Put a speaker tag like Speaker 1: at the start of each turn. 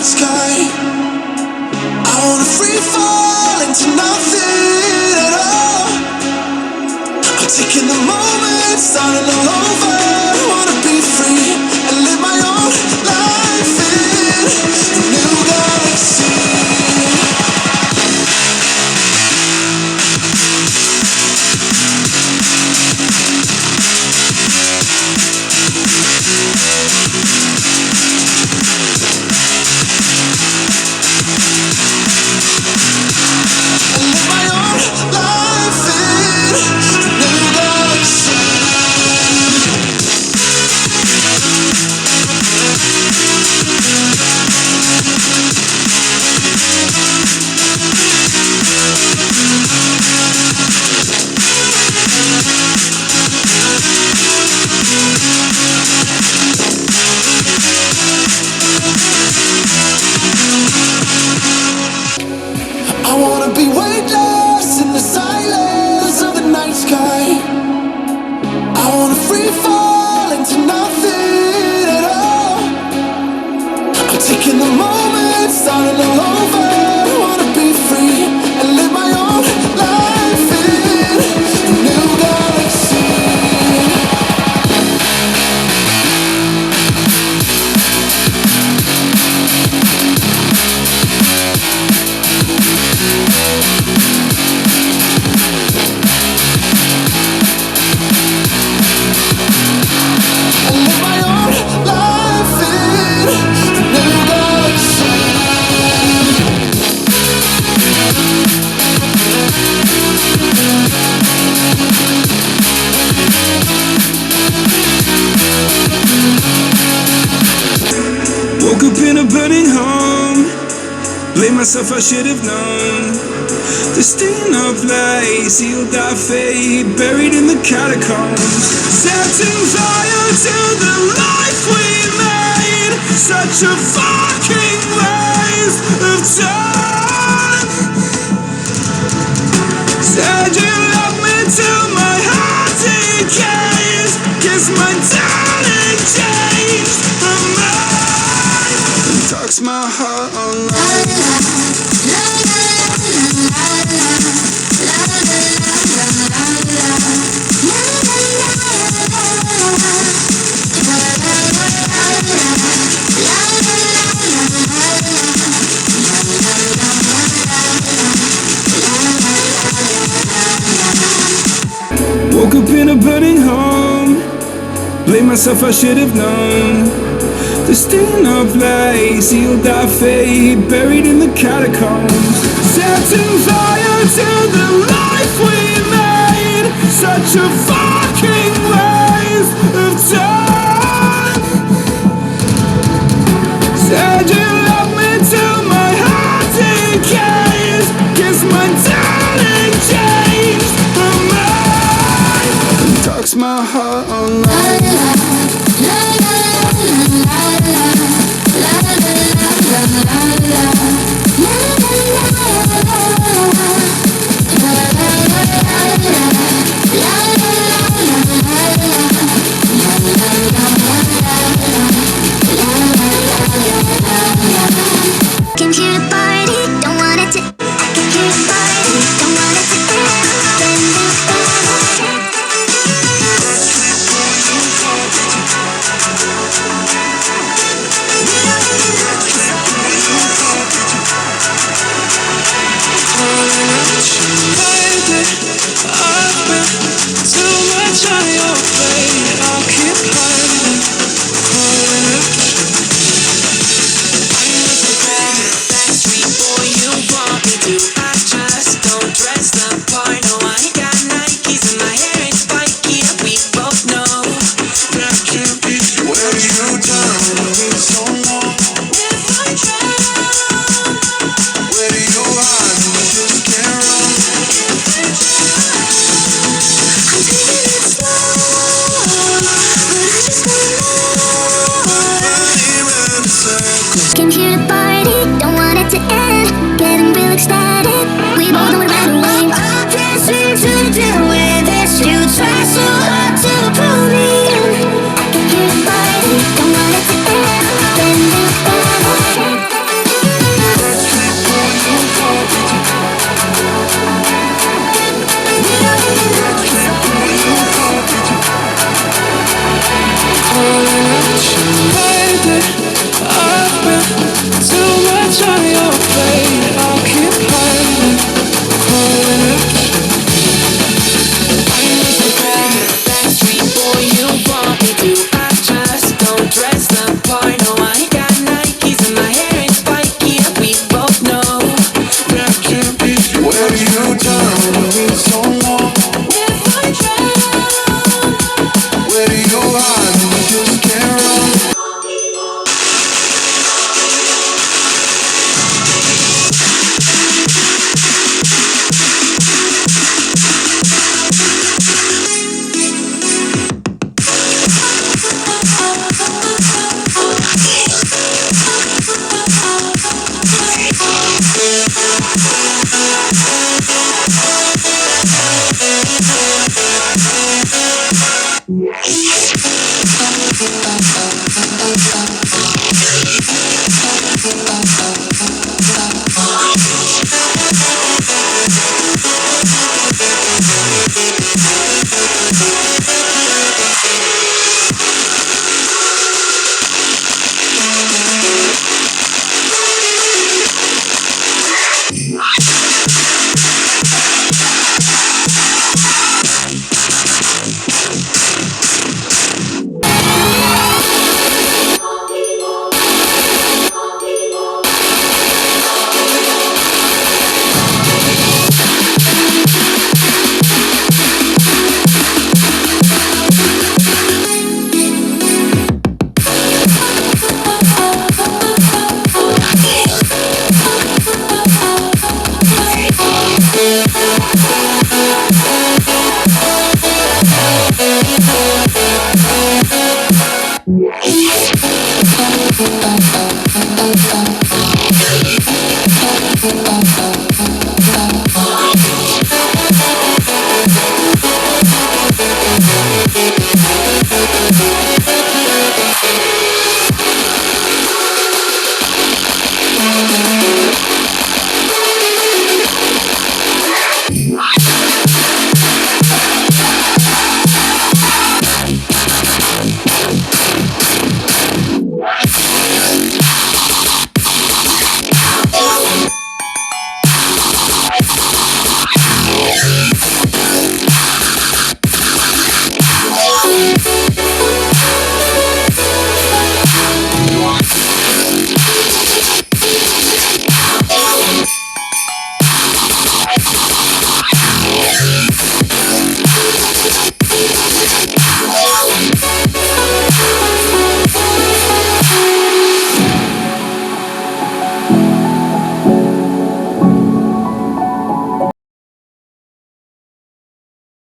Speaker 1: night sky. I wanna free fall into nothing at all. I'm taking the moment, starting all over. I wanna be free and live my own life in a new galaxy. I wanna be weightless in the silence of the night sky. I wanna free fall into nothing at all. I'm taking the moment, starting all over. I wanna be free and live my own life in a new galaxy.
Speaker 2: Woke up in a burning home. Blame myself, I should have known. The stain of light sealed our fate, buried in the catacombs. Setting fire to the life we made. Such a fucking waste of time. Said you love me till my heart decays. Guess my darling changed her mind. Talks my heart online. Woke up in a burning home. Blame myself, I should have known. The stain of light sealed our fate, buried in the catacombs. Setting fire to the life we made. Such a fucking waste of time. Said you love me till my heart decays. Guess my darling changed her mind. Talks my heart online. La
Speaker 1: Lately, I've been too much on your plate. I'll keep hiding, calling it.
Speaker 3: Backstreet boy, you want me to? I just don't dress the part. No, I ain't got Nikes and my hair ain't spiky, and we both know
Speaker 1: That can't be. Where do you turn when you need someone?
Speaker 3: if I drown.
Speaker 1: Where do you hide when you just can't run?